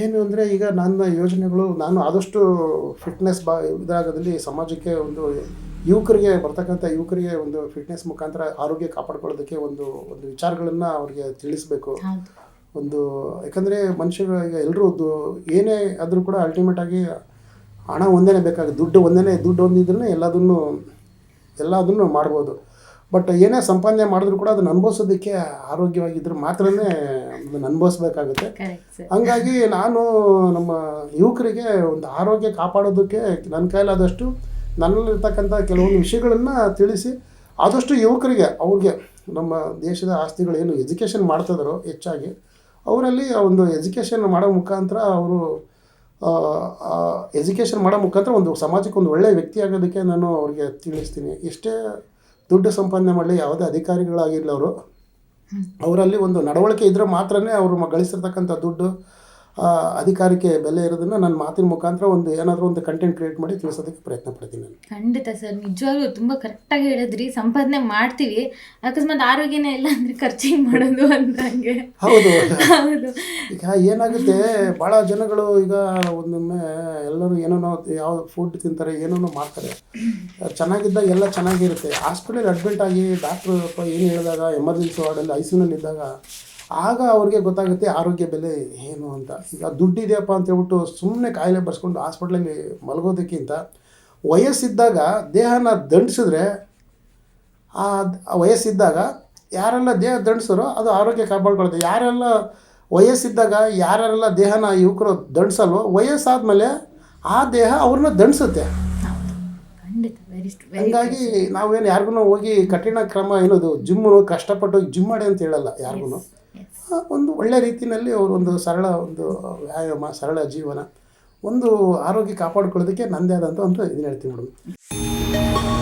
ಏನು ಅಂದರೆ ಈಗ ನನ್ನ ಯೋಜನೆಗಳು ನಾನು ಆದಷ್ಟು ಫಿಟ್ನೆಸ್ ಇದಾಗೋದಲ್ಲಿ ಸಮಾಜಕ್ಕೆ ಒಂದು ಯುವಕರಿಗೆ ಬರ್ತಕ್ಕಂಥ ಯುವಕರಿಗೆ ಒಂದು ಫಿಟ್ನೆಸ್ ಮುಖಾಂತರ ಆರೋಗ್ಯ ಕಾಪಾಡ್ಕೊಳ್ಳೋದಕ್ಕೆ ಒಂದು ಒಂದು ವಿಚಾರಗಳನ್ನು ಅವ್ರಿಗೆ ತಿಳಿಸ್ಬೇಕು. ಒಂದು ಯಾಕಂದರೆ ಮನುಷ್ಯರು ಈಗ ಎಲ್ಲರೂ ಏನೇ ಆದರೂ ಕೂಡ ಅಲ್ಟಿಮೇಟಾಗಿ ಹಣ ಒಂದೇ ಬೇಕಾಗುತ್ತೆ, ದುಡ್ಡು ಒಂದಿದ್ರೂ ಎಲ್ಲದನ್ನು ಮಾಡ್ಬೋದು. ಬಟ್ ಏನೇ ಸಂಪಾದನೆ ಮಾಡಿದ್ರು ಕೂಡ ಅದನ್ನು ಅನುಭವಿಸೋದಕ್ಕೆ ಆರೋಗ್ಯವಾಗಿದ್ದರೆ ಮಾತ್ರನೇ ಅದನ್ನು ಅನುಭವಿಸ್ಬೇಕಾಗುತ್ತೆ. ಹಂಗಾಗಿ ನಾನು ನಮ್ಮ ಯುವಕರಿಗೆ ಒಂದು ಆರೋಗ್ಯ ಕಾಪಾಡೋದಕ್ಕೆ ನನ್ನ ಕೈಲಾದಷ್ಟು ನನ್ನಲ್ಲಿರ್ತಕ್ಕಂಥ ಕೆಲವೊಂದು ವಿಷಯಗಳನ್ನು ತಿಳಿಸಿ ಆದಷ್ಟು ಯುವಕರಿಗೆ ಅವ್ರಿಗೆ ನಮ್ಮ ದೇಶದ ಆಸ್ತಿಗಳೇನು ಎಜುಕೇಷನ್ ಮಾಡ್ತಿದ್ದಾರೋ ಹೆಚ್ಚಾಗಿ ಅವರಲ್ಲಿ ಒಂದು ಎಜುಕೇಷನ್ ಮಾಡೋ ಮುಖಾಂತರ ಅವರು ಒಂದು ಸಮಾಜಕ್ಕೆ ಒಂದು ಒಳ್ಳೆಯ ವ್ಯಕ್ತಿ ಆಗೋದಕ್ಕೆ ನಾನು ಅವ್ರಿಗೆ ತಿಳಿಸ್ತೀನಿ. ಎಷ್ಟೇ ದುಡ್ಡು ಸಂಪಾದನೆ ಮಾಡಲಿ, ಯಾವುದೇ ಅಧಿಕಾರಿಗಳಾಗಿರಲಿ ಅವರಲ್ಲಿ ಒಂದು ನಡವಳಿಕೆ ಇದ್ದರೆ ಮಾತ್ರನೇ ಅವರು ಗಳಿಸಿರ್ತಕ್ಕಂಥ ದುಡ್ಡು ಅಧಿಕಾರಕ್ಕೆ ಬೆಲೆ ಇರೋದನ್ನು ನನ್ನ ಮಾತಿನ ಮುಖಾಂತರ ಏನಾದರೂ ಒಂದು ಕಂಟೆಂಟ್ ಕ್ರಿಯೇಟ್ ಮಾಡಿ ತಿಳಿಸೋದಕ್ಕೆ ಪ್ರಯತ್ನ ಪಡ್ತೀನಿ ನಾನು. ಖಂಡಿತ ಸರ್, ನಿಜವಾಗ್ಲೂ ತುಂಬ ಕರೆಕ್ಟಾಗಿ ಹೇಳಿದ್ರಿ. ಸಂಪಾದನೆ ಮಾಡ್ತೀವಿ, ಅಕಸ್ಮಾತ್ ಆರೋಗ್ಯನೇ ಇಲ್ಲ ಅಂದರೆ ಖರ್ಚಿಗೆ ಮಾಡೋದು ಅಂದಂಗೆ. ಹೌದು. ಈಗ ಏನಾಗುತ್ತೆ, ಭಾಳ ಜನಗಳು ಈಗ ಒಂದೊಮ್ಮೆ ಎಲ್ಲರೂ ಏನೇನೋ ಯಾವ ಫುಡ್ ತಿಂತಾರೆ, ಏನೇನೋ ಮಾಡ್ತಾರೆ. ಚೆನ್ನಾಗಿದ್ದಾಗ ಎಲ್ಲ ಚೆನ್ನಾಗಿರುತ್ತೆ. ಹಾಸ್ಪಿಟಲ್ ಅಡ್ಮಿಟ್ ಆಗಿ ಡಾಕ್ಟ್ರು ಏನು ಹೇಳಿದಾಗ ಎಮರ್ಜೆನ್ಸಿ ವಾರ್ಡಲ್ಲಿ ICUನಲ್ಲಿ ಇದ್ದಾಗ ಆಗ ಅವ್ರಿಗೆ ಗೊತ್ತಾಗುತ್ತೆ ಆರೋಗ್ಯ ಬೆಲೆ ಏನು ಅಂತ. ಈಗ ದುಡ್ಡಿದೆಯಪ್ಪ ಅಂತೇಳ್ಬಿಟ್ಟು ಸುಮ್ಮನೆ ಕಾಯಿಲೆ ಬರ್ಸ್ಕೊಂಡು ಹಾಸ್ಪಿಟ್ಲಲ್ಲಿ ಮಲಗೋದಕ್ಕಿಂತ ವಯಸ್ಸಿದ್ದಾಗ ದೇಹನ ದಂಡಿಸಿದ್ರೆ ಆ ವಯಸ್ಸಿದ್ದಾಗ ಯಾರೆಲ್ಲ ದೇಹ ದಂಡಿಸೋರೋ ಅದು ಆರೋಗ್ಯ ಕಾಪಾಡ್ಕೊಳುತ್ತೆ. ವಯಸ್ಸಿದ್ದಾಗ ಯಾರೆಲ್ಲ ದೇಹನ ಯುವಕರು ದಂಡಿಸಲ್ವೋ ವಯಸ್ಸಾದಮೇಲೆ ಆ ದೇಹ ಅವ್ರನ್ನ ದಂಡಿಸುತ್ತೆ. ಹಂಗಾಗಿ ನಾವೇನು ಯಾರಿಗೂ ಹೋಗಿ ಕಠಿಣ ಕ್ರಮ ಏನದು ಜಿಮ್ಮು ಕಷ್ಟಪಟ್ಟು ಜಿಮ್ ಮಾಡಿ ಅಂತ ಹೇಳಲ್ಲ ಯಾರಿಗೂ. ಒಂದು ಒಳ್ಳೆ ರೀತಿಯಲ್ಲಿ ಅವರೊಂದು ಸರಳ ಒಂದು ವ್ಯಾಯಾಮ, ಸರಳ ಜೀವನ, ಒಂದು ಆರೋಗ್ಯ ಕಾಪಾಡ್ಕೊಳ್ಳೋದಕ್ಕೆ ನನ್ನದೇ ಆದಂಥ ಒಂದು ಇದನ್ನ ಹೇಳ್ತೀನಿ ಮೇಡಮ್.